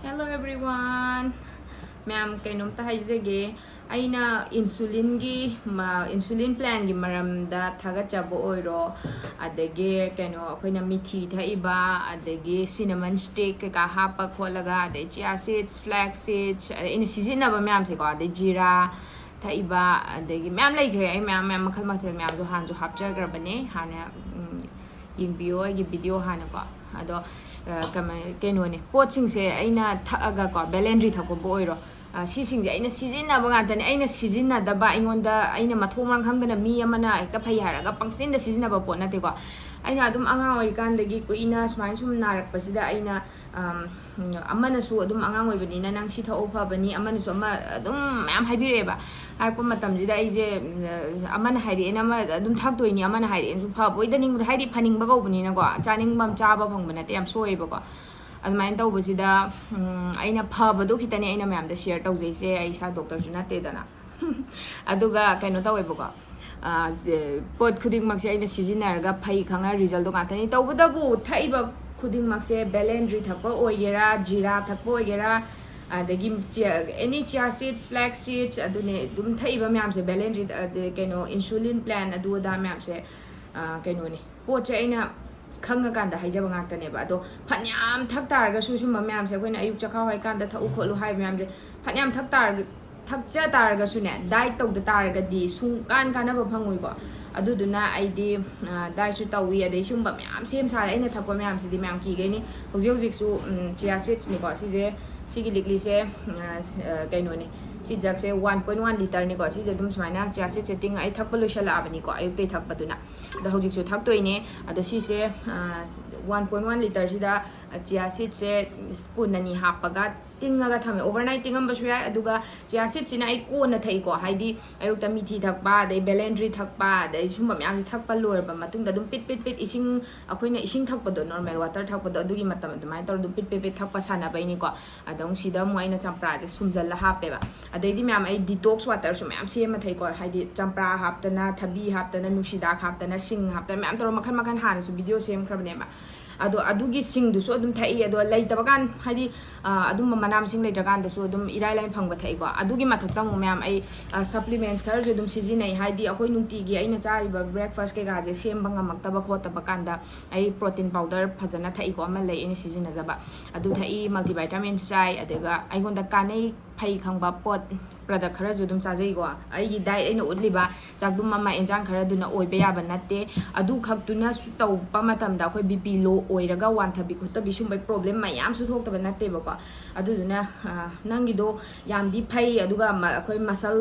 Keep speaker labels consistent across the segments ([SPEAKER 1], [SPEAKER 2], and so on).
[SPEAKER 1] Hello everyone. Ma'am, kainomta haizege. Aina insulin plan gi maramda thagachabo oiro adage kaino akoina mithi thaiba adage cinnamon stick ka hapa kholaga ade chia seeds flax seeds ina seasonaba ma'am se ko ade jira thaiba adage ma'am laikre ai ma'am makhal mathel ma'am jo han jo hapchagrabane hana yingbiyo ai video hana ko ado keno ne poching se aina thaaga ko belendri thako boiro सिंजे अना सिजिन्नब ngantane aina sijinnadaba aingonda aina mathomrang khangdana mi amana ekta phai haraga pangsinda sijinnaba pot nate ko aina adum angang oirikandagi kuina smain sum narakpasida aina amana su adum angang oibanina nang si thau phabani amana su ama adum mayam haibireba harpa matamjida aije amana hairi ena ma adum thaktoini amana hairi enju phaboidaning hairi phaningba gobani na ko chaningbam chaba phangba nate yam soeba ko admain tawbasida aina phabado khitani aina mayamda share tawjaise ai sa doctor ju nate dana aduga kaino tawebako pot khuding makse aina sijinaraga phai khanga result do ngatani tawbadabu thaiba khuding makse belendri thakpa oigera jira thakpa oigera adagi any chia seeds flax seeds adune dum thaiba mayamse belendri kaino insulin plan adu da mayamse kaino ni poche aina khangakanda haijaba ngaktaneba ado phanyam thak targa su sum mayam se koina ayuk chakha hoi kanda thau kholu hai mayam je phanyam thak targa thakcha targa su ne diet tau da targa di sung kan kana ba phangoi ko adu duna aidi diet su tawi ade sum ba mayam sem sara ina thakwa mayam se di mayam ki ge ni hoji hoji su chia seeds ni ko si je sigi likli se kaino ni si jak se 1.1 liter ni ko si je dum smaina chia seeds setting ai thakpa lo shala abani ko ayuk te thakpa duna da hojik su thak toine ado si se 1.1 liter sida chia seeds se spoon nani hapaga tingaga thame overnight tingam basu ya aduga chia seeds sina ai ko na thai ko haidi ayuk ta mithi thakpa dai belendri thakpa dai sumba myam si thakpa lor ba matung da dum pit ising akoina ising thakpa do normal water thakpa do adugi matam adumai tor dum pit thakpa sana bai ni ko adong sida mo aina champra je sumjal la hape ba adaidi myam ai detox water su myam se ma thai ko haidi champra haptana thabi haptana nushida haptana sing haptana myam tor makhan han su video sem khrabne ma ado adugi sing du so adum thai ado laitaba kan haidi adum manam sing laita kan da so adum irai lai phangba thai ko adugi mathakta mo myam ai supplements khar je adum siji nai haidi akoi nungti gi aina chari ba breakfast ke ga je sem banga maktaba khotaba kan da ai protein powder phajana thai ko ama lai ini siji na jaba adu thai multivitamin chai adega aigonda kanai phai khangba pot product khara ju dum chajai go ai gi diet aina utliba chakdum mama enjang khara duna oibe yaba natte adu khaktuna su taw pa matam da khoi bp low oiraga wan thabi khota bi sum bai problem mayam su thok taba natte ba ko adu duna nangi do yam di phai aduga khoi muscle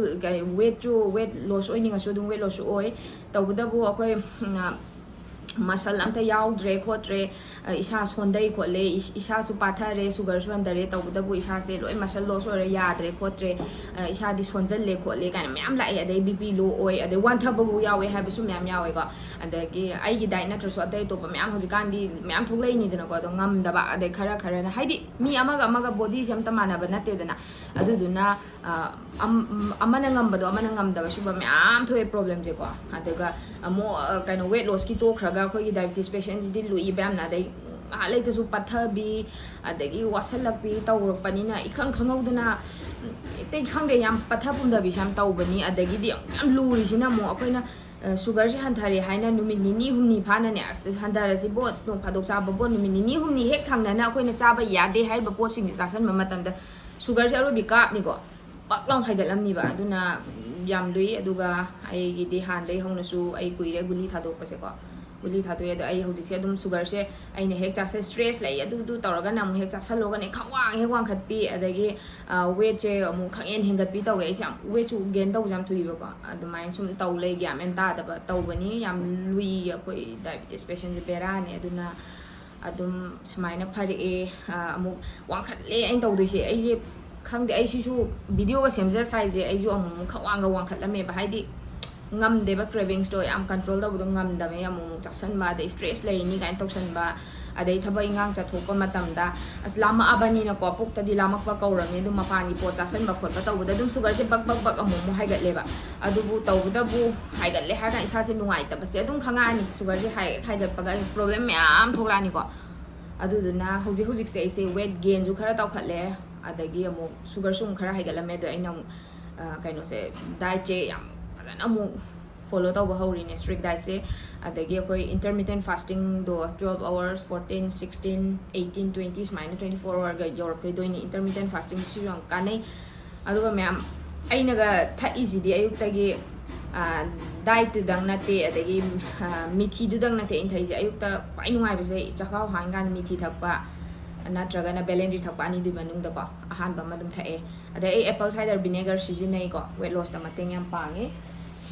[SPEAKER 1] weight loss oininga su dum weight loss oi tawda bu khoi masal amta yaudre khotre isa sondai khole isa su pathare sugar su andare tawda bu isa se loi masal lo so re yadre khotre isa di sonjal le khole kan myam lai ade bp low oi ade one thab bu yawe ha bi su myam yawe ko adagi ai gi dai na tro so ade to ba myam hoji kan di myam thoklei ni dena ko do ngam da ba ade khara na haidi mi amaga body jam ta mana ba na te dena adu duna amana ngam ba do amana ngam da ba su ba myam thoe problem je ko adaga amo kind of weight loss ki to khraga khoi diabetes patients di lui bam na dai alai to su pathabi adagi wasalakbi tawrpani na ikhang khangau na te khangde yam pathapum da bi sam tawbani adagi di yam luri sina mo akoina sugar ji hanthari haina numit nini humni phana ne handara si bo no phadok sa bo numit nini humni hek thangna na akoina chaba yade hai ba po sing ji sasan ma matam da sugar ji aro bi ka ni ko paklong haigalam ni ba aduna yam lui aduga ai gi di han dai hongna su ai kuire guli thadok pa se ko guli thado ya ai hojik se dum sugar se ai ne hek cha se stress lai adu du tawraga na mu hek cha saloga ne khawang hek wang khat pi adagi weight che mu khangen hingat pi tawe ai sam weight chu gain taw jam thui ba ko adumai sum taw lai gyam en ta da ba taw bani yam lui akoi diabetes patient repera ne aduna adum smaina phari e amu wang khat le ai taw doi se ai je khangde ai su video ga semja sai je ai ju amu khawang ga wang khat la me ba haidi ngam deba cravings to am control da budong ngam da me amu chasan ba de stress lai ni gain toksan ba adai thabai ngang cha thokpa matam da aslama abani na ko puk ta di lamak pa kawram ni dum mapani po chasan ba khot ba taw da dum sugar se bak amu mu haigat le ba adu bu taw da bu haigat le ha ka isa se nungai ta ba se dum khanga ni sugar se haigat pa ga problem me am thokla ni ko ꯑꯗꯨꯗꯨꯅ ꯍꯧꯖꯤꯛꯁꯦ ꯑꯩꯁꯦ weight ꯒꯦꯟꯁꯨ ꯈꯔ ꯇꯧꯈꯠꯂꯦ ꯑꯗꯒꯤ ꯑꯃꯨꯛ ꯁꯨꯒꯔꯁꯨ ꯑꯃꯨꯛ ꯈꯔ ꯍꯩꯒꯠꯂꯝꯃꯦ ꯑꯗꯣ ꯑꯩꯅ ꯑꯃꯨꯛ ꯀꯩꯅꯣꯁꯦ ꯗꯥꯏꯠꯁꯦ ꯌꯥꯝ ꯐꯖꯅ ꯑꯃꯨꯛ ꯐꯣꯂꯣ ꯇꯧꯕ ꯍꯧꯔꯤꯅꯦ ꯁ꯭ꯇ꯭ꯔꯤꯛ ꯗꯥꯏꯠꯁꯦ ꯑꯗꯒꯤ ꯑꯩꯈꯣꯏ ꯏꯟꯇꯔꯃꯤꯇꯦꯟ ꯐꯥꯁꯇꯤꯡꯗꯣ 12 hours 14 16 18 20 ꯁꯨꯃꯥꯏꯅ 24 hourꯒ ꯌꯧꯔꯛꯀꯗꯣꯏꯅꯤ ꯏꯟꯇꯔꯃꯤꯇꯦꯟ ꯐꯥꯁꯇꯤꯡꯁꯤꯁꯨ ꯌꯥꯝ ꯀꯥꯟꯅꯩ ꯑꯗꯨꯒ ꯃꯌꯥꯝ ꯑꯩꯅꯒ ꯊꯛꯏꯁꯤꯗꯤ ꯑꯌꯨꯛꯇꯒꯤ ꯗꯥꯏꯠꯇꯨꯗꯪ ꯅꯠꯇꯦ ꯑꯗꯒꯤ ꯃꯤꯊꯤꯗꯨꯗꯪ ꯅꯠꯇꯦ ꯑꯩꯅ ꯊꯛꯏꯁꯦ ꯑꯌꯨꯛꯇ ꯈ꯭ꯋꯥꯏ ꯅꯨꯡꯉꯥꯏꯕꯁꯦ ꯆꯈꯥꯎ ꯍꯥꯡꯀꯥꯟꯗ ꯃꯤꯊꯤ ꯊꯛꯄ ꯅꯠꯇ꯭ꯔꯒꯅ ꯕꯦꯂꯦꯟꯗ꯭ꯔꯤ ꯊꯛꯄ ꯑꯅꯤꯗꯨꯒꯤ ꯃꯅꯨꯡꯗꯀꯣ ꯑꯍꯥꯟꯕ ꯑꯃ ꯑꯗꯨꯝ ꯊꯛꯑꯦ ꯑꯗꯩ ꯑꯩ ꯑꯦꯄꯜ ꯁꯥꯏꯗꯔ ꯚꯤꯅꯦꯒꯔ ꯁꯤꯖꯤꯟꯅꯩꯀꯣ ꯋꯦꯠ ꯂꯣꯁꯇ ꯃꯇꯦꯡ ꯌꯥꯝ ꯄꯥꯡꯉꯤ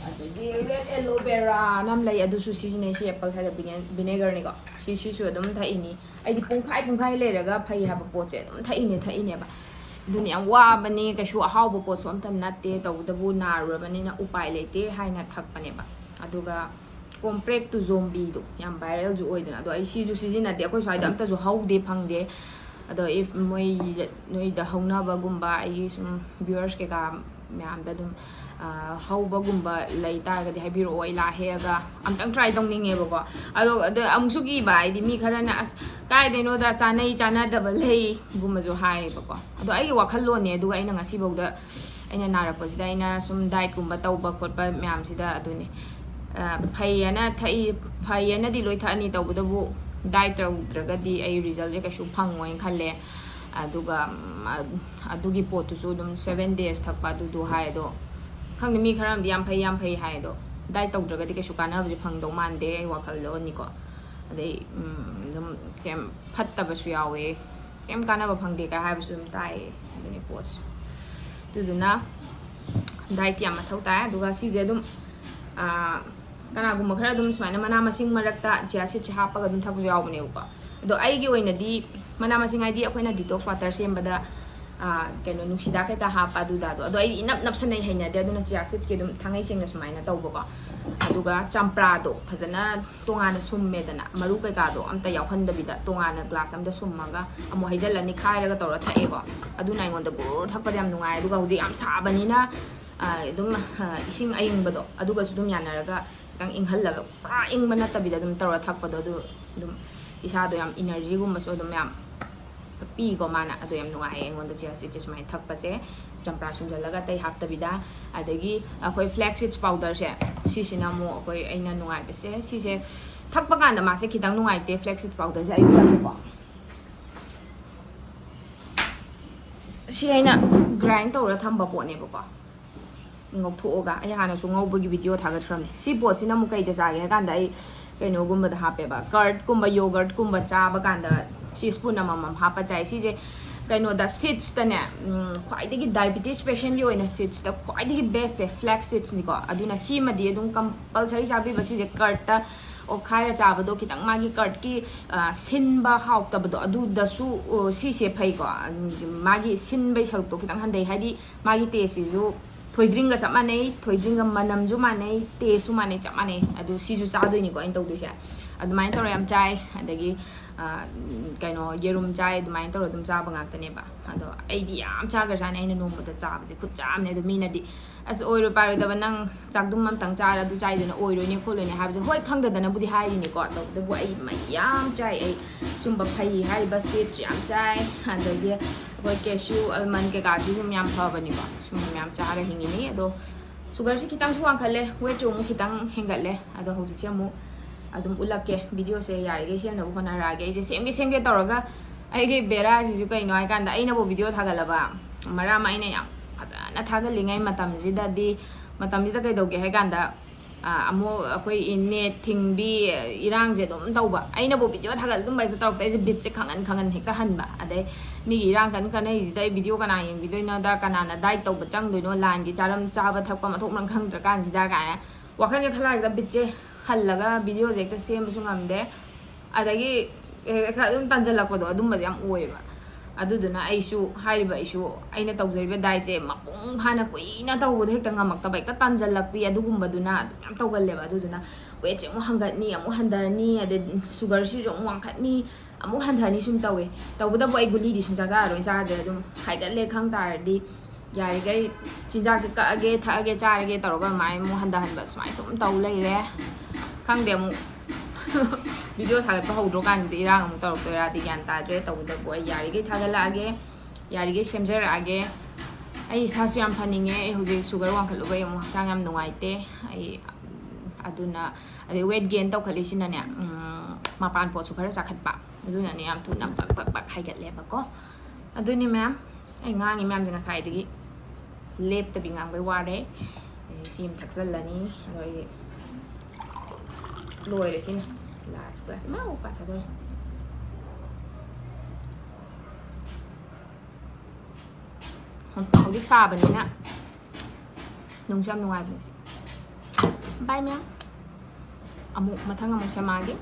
[SPEAKER 1] ꯑꯗꯒꯤ ꯔꯦꯗ ꯑꯦꯂꯣꯕꯦꯔꯥꯅ ꯑꯃ ꯂꯩ ꯑꯗꯨꯁꯨ ꯁꯤꯖꯤꯟꯅꯩ ꯁꯤ ꯑꯦꯄꯜ ꯁꯥꯏꯗꯔ ꯚꯤꯅꯦꯒꯔꯅꯤꯀꯣ ꯁꯤꯁꯨ ꯑꯗꯨꯝ ꯊꯛꯏꯅꯤ ꯑꯩꯗꯤ ꯄꯨꯡꯈꯥꯏ ꯂꯩꯔꯒ ꯐꯩ ꯍꯥꯏꯕ ꯄꯣꯠꯁꯦ ꯑꯗꯨꯝ ꯊꯛꯏꯅꯦꯕ ꯑꯗꯨꯅ ꯌꯥꯝ ꯋꯥꯕꯅꯤ ꯀꯩꯁꯨ ꯑꯍꯥꯎꯕ ꯄꯣꯠꯁꯨ ꯑꯝꯇ ꯅꯠꯇꯦ ꯇꯧꯕꯇꯕꯨ ꯅꯥꯔꯨꯔꯕꯅꯤꯅ ꯎꯄꯥꯏ ꯂꯩꯇꯦ ꯍꯥꯏꯅ ꯊꯛꯄꯅꯦꯕ ꯑꯗꯨꯒ ꯀꯣꯝꯄ꯭ꯔꯦꯛ ꯇꯨ ꯖꯣꯝꯕꯤꯗꯣ ꯌꯥꯝ ꯚꯥꯏꯔꯦꯜꯁꯨ ꯑꯣꯏꯗꯅ ꯑꯗꯣ ꯑꯩ ꯁꯤꯁꯨ ꯁꯤꯖꯤꯟꯅꯗꯦ ꯑꯩꯈꯣꯏ ꯁ꯭ꯋꯥꯏꯗ ꯑꯝꯇꯁꯨ ꯍꯧꯗꯦ ꯐꯪꯗꯦ ꯑꯗꯣ ꯏꯐ ꯅꯣꯏꯗ ꯍꯧꯅꯕꯒꯨꯝꯕ ꯑꯩꯒꯤ ꯁꯨꯝ ꯚ꯭ꯌꯨꯋꯔꯁ ꯀꯩꯀꯥ ꯃꯌꯥꯝꯗ ꯑꯗꯨꯝ ꯍꯧꯕꯒꯨꯝꯕ ꯂꯩ ꯇꯥꯔꯒꯗꯤ ꯍꯥꯏꯕꯤꯔꯛꯑꯣ ꯑꯩ ꯂꯥꯛꯍꯦꯛꯑꯒ ꯑꯝꯇꯪ ꯇ꯭ꯔꯥꯏ ꯇꯧꯅꯤꯡꯉꯦꯕꯀꯣ ꯑꯗꯣ ꯑꯃꯨꯛꯁꯨ ꯀꯤꯕ ꯍꯥꯏꯗꯤ ꯃꯤ ꯈꯔꯅ ꯑꯁ ꯀꯥꯏꯗꯩꯅꯣꯗ ꯆꯥꯅꯩ ꯆꯥꯅꯗꯕ ꯂꯩꯒꯨꯝꯕꯁꯨ ꯍꯥꯏꯌꯦꯕꯀꯣ ꯑꯗꯣ ꯑꯩꯒꯤ ꯋꯥꯈꯜꯂꯣꯟꯅꯦ ꯑꯗꯨꯒ ꯑꯩꯅ ꯉꯁꯤꯐꯥꯎꯗ ꯑꯩꯅ ꯅꯥꯔꯛꯄꯁꯤꯗ ꯑꯩꯅ ꯁꯨꯝ ꯗꯥꯏꯠꯀꯨꯝꯕ ꯇꯧꯕ ꯈꯣꯠꯄ ꯃꯌꯥꯝꯁꯤda ꯑꯗꯨꯅꯤ ꯐꯩꯌꯦꯅ ꯊꯛꯏ ꯐꯩꯌꯦꯅꯗꯤ ꯂꯣꯏ ꯊꯛꯑꯅꯤ ꯇꯧꯕꯇꯕꯨ ꯗꯥꯏꯠ ꯇꯧꯗ꯭ꯔꯒꯗꯤ ꯑꯩ ꯔꯤꯖꯜꯁꯦ ꯀꯩꯁꯨ ꯐꯪꯉꯣꯏꯅ ꯈꯜꯂꯦ ꯑꯗꯨꯒ ꯑꯗꯨꯒꯤ ꯄꯣꯠꯇꯨꯁꯨ ꯑꯗꯨꯝ 7 days ꯊꯛꯄ ꯑꯗꯨꯗꯣ ꯍꯥꯏ ꯑꯗꯣ ꯈꯪꯗꯦ ꯃꯤ ꯈꯔ ꯑꯃꯗꯤ ꯌꯥꯝ ꯐꯩ ꯍꯥꯏ ꯑꯗꯣ ꯗꯥꯏꯠ ꯇꯧꯗ꯭ꯔꯒꯗꯤ ꯀꯩꯁꯨ ꯀꯥꯟꯅꯕꯁꯦ ꯐꯪꯗꯧ ꯃꯥꯟꯗꯦ ꯑꯩ ꯋꯥꯈꯜꯗꯣꯅꯤꯀꯣ ꯑꯗꯩ ꯑꯗꯨꯝ ꯀꯩꯝ ꯐꯠꯇꯕꯁꯨ ꯌꯥꯎꯋꯦ ꯀꯩꯝ ꯀꯥꯟꯅꯕ ꯐꯪꯗꯦ ꯀ ꯍꯥꯏꯕꯁꯨ ꯑꯗꯨꯝ ꯇꯥꯏꯌꯦ ꯑꯗꯨꯅꯤ ꯄꯣꯠꯁꯦ ꯑꯗꯨꯗꯨꯅ ꯗꯥꯏꯠ ꯌꯥꯝ ꯃꯊꯧ ꯇꯥꯏ ꯑꯗꯨꯒ ꯁꯤꯁꯦ ꯑꯗꯨꯝ ꯀꯅꯥꯒꯨꯝꯕ ꯈꯔ ꯑꯗꯨꯝ ꯁꯨꯃꯥꯏꯅ ꯃꯅꯥ ꯃꯁꯤꯡ ꯃꯔꯛꯇ ꯆꯤꯌꯥ ꯁꯤꯗꯁꯦ ꯍꯥꯞꯄꯒ ꯑꯗꯨꯝ ꯊꯛꯄꯁꯨ ꯌꯥꯎꯕꯅꯦꯕꯀꯣ ꯑꯗꯣ ꯑꯩꯒꯤ ꯑꯣꯏꯅꯗꯤ ꯃꯅꯥ ꯃꯁꯤꯡ ꯍꯥꯏꯗꯤ ꯑꯩꯈꯣꯏꯅ ꯗꯤꯇꯣꯛꯁ ꯋꯥꯇꯔ ꯁꯦꯝꯕꯗ ꯀꯩꯅꯣ ꯅꯨꯡꯁꯤꯗꯥꯛ ꯀꯩꯀꯥ ꯍꯥꯞꯄ ꯑꯗꯨꯗꯣ ꯑꯗꯣ ꯑꯩ ꯏꯅꯞ ꯅꯞꯁꯟꯅꯩ ꯍꯩꯅꯗꯦ ꯑꯗꯨꯅ ꯆꯤꯌꯥ ꯁꯤꯗꯁꯀꯤ ꯑꯗꯨꯝ ꯊꯥꯡꯉꯩ ꯁꯦꯡꯅ ꯁꯨꯃꯥꯏꯅ ꯇꯧꯕꯀꯣ ꯑꯗꯨꯒ ꯆꯝꯄ꯭ꯔꯥꯗꯣ ꯐꯖꯅ ꯇꯣꯉꯥꯟꯅ ꯁꯨꯝꯃꯦꯗꯅ ꯃꯔꯨ ꯀꯩꯀꯥꯗꯣ ꯑꯝꯇ ꯌꯥꯎꯍꯟꯗꯕꯤꯗ ꯇꯣꯉꯥꯟꯅ ꯒ꯭ꯂꯥꯁ ꯑꯝꯗ ꯁꯨꯝꯃꯒ ꯑꯃꯨꯛ ꯍꯩꯖꯤꯜꯂꯅꯤ ꯈꯥꯏꯔꯒ ꯇꯧꯔ ꯊꯛꯑꯦꯀꯣ ꯑꯗꯨꯅ ꯑꯩꯉꯣꯟꯗ ꯒꯨꯔ ꯊꯛꯄꯗ ꯌꯥꯝ ꯅꯨꯡꯉꯥꯏ ꯑꯗꯨꯒ ꯍꯧꯖꯤꯛ ꯌꯥꯝ ꯁꯥꯕꯅꯤ나 ꯑꯗꯨꯝ ꯏꯁꯤꯡ ꯑꯏꯪꯕꯗꯣ ꯑꯗꯨꯒꯁꯨ ꯑꯗꯨꯝ ꯌꯥꯅꯔꯒ ꯈꯤꯇꯪ ꯏꯪꯍꯜꯂꯒ ꯄꯨꯔꯥ ꯏꯪꯕ ꯅꯠꯇꯕꯤꯗ ꯑꯗꯨꯝ ꯇꯧꯔ ꯊꯛꯄꯗꯣ ꯑꯗꯨ ꯑꯗꯨꯝ ꯏꯁꯥꯗꯣ ꯌꯥꯝ 이너지ꯒꯨꯝꯕꯁꯨ ꯑꯗꯨꯝ ꯌꯥꯝ ꯄꯤꯀꯣ ꯃꯥꯅ ꯑꯗꯨ ꯌꯥꯝ ꯅꯨꯡꯉꯥꯏꯌꯦ ꯑꯩꯉꯣꯟꯗ ꯆꯤꯌꯥ ꯁꯤꯗꯁꯦ ꯁꯨꯃꯥꯏꯅ ꯊꯛꯄꯁꯦ ꯆꯝꯄ꯭ꯔꯥ ꯁꯨꯝꯖꯜꯂꯒ ꯑꯇꯩ ꯍꯥꯞꯇꯕꯤꯗ ꯑꯗꯒꯤ ꯑꯩꯈꯣꯏ ꯐ꯭ꯂꯦꯛꯁ ꯁꯤꯗꯁ ꯄꯥꯎꯗꯔꯁꯦ ꯁꯤꯁꯤꯅ ꯑꯃꯨꯛ ꯑꯩꯈꯣꯏ ꯑꯩꯅ ꯅꯨꯡꯉꯥꯏꯕꯁꯦ ꯁꯤꯁꯦ ꯊꯛꯄ ꯀꯥꯟꯗ ꯃꯥꯁꯦ ꯈꯤꯇꯪ ꯅꯨꯡꯉꯥꯏꯇꯦ ꯐ꯭ꯂꯦꯛꯁ ꯁꯤꯗꯁ ꯄꯥꯎꯗꯔꯁꯦ ꯑꯌꯨꯛꯇꯀꯣ ꯁꯤ ꯑꯩꯅ ꯒ꯭ꯔꯥꯏꯟ ꯇꯧꯔ ꯊꯝꯕ ꯄꯣꯠꯅꯦꯕꯀꯣ ꯉꯧꯊꯣꯛꯑꯒ ꯑꯩ ꯍꯥꯟꯅꯁꯨ ꯉꯧꯕꯒꯤ ꯚꯤꯗꯤꯑꯣ ꯊꯥꯒꯠꯈ꯭ꯔꯕꯅꯦ ꯁꯤ ꯄꯣꯠꯁꯤꯅ ꯑꯃꯨꯛ ꯀꯩꯗ ꯆꯥꯒꯦ ꯍꯥꯏ ꯀꯥꯟꯗ ꯑꯩ ꯀꯩꯅꯣꯒꯨꯝꯕꯗ ꯍꯥꯞꯄꯦꯕ ꯀꯔꯠꯀꯨꯝꯕ ꯌꯣꯒꯔꯠꯀꯨꯝꯕ ꯆꯥꯕ ꯀꯥꯟꯗ ꯁꯤ ꯁ꯭ꯄꯨꯟ ꯑꯃꯃꯝ ꯍꯥꯞꯄ ꯆꯥꯏ ꯁꯤꯁꯦ ꯀꯩꯅꯣꯗ ꯁꯤꯗꯁꯇꯅꯦ ꯈ꯭ꯋꯥꯏꯗꯒꯤ ꯗꯥꯏꯕꯤꯇꯤꯁ ꯄꯦꯁꯦꯟꯒꯤ ꯑꯣꯏꯅ ꯁꯤꯗꯁꯇ ꯈ꯭ꯋꯥꯏꯗꯒꯤ ꯕꯦꯁꯁꯦ ꯐ꯭ꯂꯦꯛꯁ ꯁꯤꯗꯁꯅꯤꯀꯣ ꯑꯗꯨꯅ ꯁꯤꯃꯗꯤ ꯑꯗꯨꯝ ꯀꯝꯄꯜꯁꯔꯤ ꯆꯥꯕꯤꯕ ꯁꯤꯁꯦ ꯀꯔꯠꯇ ꯑꯣꯠꯈꯥꯏꯔ ꯆꯥꯕꯗꯣ ꯈꯤꯇꯪ ꯃꯥꯒꯤ ꯀꯔꯠꯀꯤ ꯁꯤꯟꯕ ꯍꯥꯎꯇꯕꯗꯣ ꯑꯗꯨꯗꯁꯨ ꯁꯤꯁꯦ ꯐꯩꯀꯣ ꯃꯥꯒꯤ ꯁꯤꯟꯕꯩ ꯁꯔꯨꯛꯇꯣ ꯈꯤꯇꯪ ꯍꯟꯊꯩ ꯍꯥꯏꯗꯤ ꯃꯥꯒꯤ ꯇꯦꯁꯁꯤꯁꯨ ꯊꯣꯏꯗ꯭ꯔꯤꯡꯒ ꯆꯞ ꯃꯥꯟꯅꯩ ꯊꯣꯏꯗ꯭ꯔꯤꯡꯒ ꯃꯅꯝꯁꯨ ꯃꯥꯟꯅꯩ ꯇꯦꯁꯁꯨ ꯃꯥꯟꯅꯩ ꯆꯞ ꯃꯥꯟꯅꯩ ꯑꯗꯨ ꯁꯤꯁꯨ ꯆꯥꯗꯣꯏꯅꯤꯀꯣ ꯑꯩꯅ ꯇꯧꯗꯣꯏꯁꯦ ꯑꯗꯨꯃꯥꯏꯅ ꯇꯧꯔ ꯌꯥꯝ ꯆꯥꯏ ꯑꯗꯒꯤ ꯀꯩꯅꯣ ꯌꯦꯔꯨꯝ ꯆꯥꯏ ꯑꯗꯨꯃꯥꯏꯅ ꯇꯧꯔ ꯑꯗꯨꯝ ꯆꯥꯕ ꯉꯥꯛꯇꯅꯦꯕ ꯑꯗꯣ ꯑꯩꯗꯤ ꯌꯥꯝ ꯆꯥꯈ꯭ꯔꯖꯥꯠꯅꯤ ꯑꯩꯅ ꯅꯣꯡꯃꯗ ꯆꯥꯕꯁꯦ ꯈꯨꯠ ꯆꯥꯝꯅꯦ ꯑꯗꯣ ꯃꯤꯅꯗꯤ ꯑꯁ ꯑꯣꯏꯔꯣꯏ ꯄꯥꯔꯣꯏꯗꯕ ꯅꯪ ꯆꯥꯛꯗꯨꯝ ꯑꯝꯇꯪ ꯆꯥꯔ ꯑꯗꯨ ꯆꯥꯏꯗꯅ ꯑꯣꯏꯔꯣꯏꯅꯦ ꯈꯣꯠꯂꯣꯏꯅꯦ ꯍꯥꯏꯕꯁꯦ ꯍꯣꯏ ꯈꯪꯗꯗꯅꯕꯨꯗꯤ ꯍꯥꯏꯔꯤꯅꯤꯀꯣ ꯇꯧꯕꯇꯕꯨ ꯑꯩ ꯃꯌꯥꯝ ꯆꯥꯏ ꯑꯩ ꯁꯨꯝꯕ ꯐꯩ ꯍꯥꯏꯔꯤꯕ ꯁꯤꯗꯁ ꯌꯥꯝ ꯆꯥꯏ ꯑꯗꯒꯤ ꯑꯩꯈꯣꯏ ꯀꯦꯁ꯭ꯌꯨ ꯑꯜꯃꯟ ꯀꯩꯀꯥꯁꯤ ꯁꯨꯝ ꯌꯥꯝ ꯐꯕꯅꯤꯀꯣ ꯁꯨꯝꯕ ꯃꯌꯥꯝ ꯆꯥꯔ ꯍꯤꯡꯉꯤꯅꯤ ꯑꯗꯣ ꯁꯨꯒꯔꯁꯤ ꯈꯤꯇꯪꯁꯨ ꯋꯥꯡꯈꯠꯂꯦ ꯋꯦꯠꯁꯨ ꯑꯃꯨꯛ ꯈꯤꯇꯪ ꯍꯦꯟꯒꯠꯂꯦ ꯑꯗꯣ ꯍꯧꯖꯤꯛꯁꯦ ꯑꯃꯨꯛ ꯑꯗꯨꯝ ꯎꯠꯂꯛꯀꯦ ꯚꯤꯗꯤꯑꯣꯁꯦ ꯌꯥꯔꯤꯈꯩ ꯁꯦꯝꯅꯕ ꯍꯣꯠꯅꯔꯛꯑꯒꯦ ꯑꯩꯁꯦ ꯁꯦꯝꯒꯦ ꯇꯧꯔꯒ ꯑꯩꯒꯤ ꯕꯦꯔꯥꯁꯤꯁꯨ ꯀꯩꯅꯣ ꯍꯥꯏꯀꯥꯟꯗ ꯑꯩꯅꯕꯨ ꯚꯤꯗꯤꯑꯣ ꯊꯥꯒꯠꯂꯕ ꯃꯔꯛ ꯑꯃ ꯑꯩꯅ ꯌꯥꯝ ꯐꯖꯅ ꯊꯥꯒꯠꯂꯤꯉꯩ ꯃꯇꯝꯁꯤꯗ ꯀꯩꯗꯧꯒꯦ ꯍꯥꯏ ꯀꯥꯟꯗ ꯑꯃꯨꯛ ꯑꯩꯈꯣই ꯅꯦꯠ ꯊꯤꯡꯕꯤ ꯏꯔꯥꯡꯁꯦ ꯑꯗꯨꯝ ꯇꯧꯕ ꯑꯩꯅꯕꯨ ꯚꯤꯗꯤꯑꯣ ꯊꯥꯒꯠ ꯑꯗꯨꯝ ꯍꯦꯛꯇ ꯇꯧꯔꯛꯇ ꯑꯩꯁꯦ ꯕꯤꯠꯁꯦ ꯈꯪꯍꯟ ꯍꯦꯛꯇ ꯍꯟꯕ ꯑꯗꯩ ꯃꯤꯒꯤ ꯏꯔꯥꯡ ꯀꯟꯅꯩꯁꯤꯗ ꯑꯩ ꯚꯤꯗꯤꯑꯣ ꯀꯅꯥ ꯌꯦꯡꯕꯤꯗꯣꯏꯅꯣꯗ ꯀꯅꯥꯅ ꯗꯥꯏꯠ ꯇꯧꯕ ꯆꯪꯗꯣꯏꯅꯣ ꯂꯥꯟꯒꯤ ꯆꯥꯕ ꯊꯛꯄ ꯃꯊꯣꯛ ꯃꯔꯝ ꯈꯪꯗ꯭ꯔꯀꯥꯟꯁꯤꯗ ꯀꯥꯏꯅ ꯋꯥꯈꯜꯁꯦ ꯈꯜꯂꯛꯑꯒ ꯕꯤꯠꯁꯦ ꯍꯜꯂꯒ ꯚꯤꯗꯤꯑꯣꯁꯦ ꯍꯦꯛꯇ ꯁꯦꯝꯕꯁꯨ ꯉꯝꯗꯦ ꯑꯗꯒꯤ ꯑꯗꯨꯝ ꯇꯟꯖꯜꯂꯛꯄꯗꯣ ꯑꯗꯨꯝꯕꯁꯦ ꯌꯥꯝ ꯑꯣꯏꯌꯦꯕ ꯑꯗꯨꯗꯨꯅ ꯑꯩꯁꯨ ꯑꯩꯅ ꯇꯧꯖꯔꯤꯕ ꯗꯥꯏꯠꯁꯦ ꯃꯄꯨꯡ ꯐꯥꯅ ꯀꯨꯏꯅ ꯇꯧꯕꯗꯣ ꯍꯦꯛꯇ ꯉꯝꯃꯛꯇꯕ ꯍꯦꯛꯇ ꯇꯟꯖꯜꯂꯛꯄꯤ ꯑꯗꯨꯒꯨꯝꯕꯗꯨꯅ ꯑꯗꯨꯝ ꯌꯥꯝ ꯇꯧꯒꯜꯂꯦꯕ ꯑꯗꯨꯗꯨꯅ ꯋꯦꯠꯁꯦ ꯑꯃꯨꯛ ꯍꯪꯒꯠꯅꯤ ꯑꯃꯨꯛ ꯍꯟꯊꯅꯤ ꯑꯗꯩ ꯁꯨꯒꯔꯁꯤꯁꯨ ꯑꯃꯨꯛ ꯋꯥꯡꯈꯠꯅꯤ ꯑꯃꯨꯛ ꯍꯟꯊꯅꯤ ꯁꯨꯝ ꯇꯧꯋꯦ ꯇꯧꯕꯇꯕꯨ ꯑꯩ ꯒꯨꯂꯤꯗꯤ ꯁꯨꯡꯆꯥ ꯆꯥꯔꯔꯣꯏ ꯆꯥꯗ꯭ꯔꯦ ꯑꯗꯨꯝ ꯍꯥꯏꯒꯠꯂꯦ ꯈꯪ ꯇꯥꯔꯗꯤ ꯌꯥꯔꯤꯈꯩ ꯆꯤꯟꯖꯥꯛꯁꯦ ꯀꯛꯑꯒꯦ ꯊꯛꯑꯒꯦ ꯆꯥꯔꯒꯦ ꯇꯧꯔꯒ ꯑꯗꯨꯃꯥꯏꯅ ꯑꯃꯨꯛ ꯍꯟꯊꯍꯟꯕ ꯁꯨꯃꯥꯏꯅ ꯁꯨꯝ ꯇꯧ ꯂꯩꯔꯦ ꯈꯪꯗꯦ ꯑꯃꯨꯛ ꯚꯤꯗꯤꯑꯣ ꯊꯥꯒꯠꯄ ꯍꯧꯗ꯭ꯔꯀꯥꯟꯁꯤꯗ ꯏꯔꯥꯡ ꯑꯃꯨꯛ ꯇꯧꯔꯛꯇꯣꯏꯔꯥꯗꯤ ꯒ꯭ꯌꯥꯟ ꯇꯥꯗ꯭ꯔꯦ ꯇꯧꯕꯗꯕꯨ ꯑꯩ ꯌꯥꯔꯤꯈꯩ ꯊꯥꯒꯠꯂꯛꯑꯒꯦ ꯌꯥꯔꯤꯈꯩ ꯁꯦꯝꯖꯔꯛꯑꯒꯦ ꯑꯩ ꯏꯁꯥꯁꯨ ꯌꯥꯝ ꯐꯅꯤꯡꯉꯦ ꯑꯩ ꯍꯧꯖꯤꯛ ꯁꯨꯒꯔ ꯋꯥꯡꯈꯠꯂꯨꯕꯩ ꯑꯃꯨꯛ ꯍꯛꯆꯥꯡ ꯌꯥꯝ ꯅꯨꯡꯉꯥꯏꯇꯦ ꯑꯩ ꯑꯗꯨꯅ ꯑꯗꯩ ꯋꯦꯠ ꯒꯦꯟ ꯇꯧꯈꯠꯂꯤꯁꯤꯅꯅꯦ ꯃꯄꯥꯟ ꯄꯣꯠꯁꯨ ꯈꯔ ꯆꯥꯈꯠꯄ ꯑꯗꯨꯅꯅꯦ ꯌꯥꯝ ꯊꯨꯅ ꯄꯛ ꯍꯥꯏꯒꯠꯂꯦꯕꯀꯣ ꯑꯗꯨꯅꯤ ꯃꯌꯥꯝ ꯑꯩ ꯉꯥꯡꯉꯤ ꯃꯌꯥꯝꯁꯦ ꯉꯁꯥꯏꯗꯒꯤ ꯂꯦꯞꯇꯕꯤ ꯉꯥꯡꯕꯩ ꯋꯥꯔꯦ ꯁꯤ ꯑꯃ ꯊꯛꯆꯜꯂꯅꯤ ꯑꯗꯣ ꯑꯩ ꯂꯣꯏꯔꯦ ꯁꯤꯅ ꯂꯥꯁ ꯀ꯭ꯂꯥꯁ ꯃꯥ ꯄꯥꯊꯗꯣꯔꯦ ꯍꯧꯖꯤꯛ ꯁꯥꯕꯅꯤꯅ ꯅꯨꯡꯁꯨ ꯌꯥꯝ ꯅꯨꯡꯉꯥꯏꯕꯅꯤ ꯁꯤ ꯕꯥꯏ ꯃꯌꯥꯝ ꯑꯃꯨꯛ ꯃꯊꯪ ꯑꯃꯨꯛ ꯁꯦꯝꯃꯛꯑꯒꯦ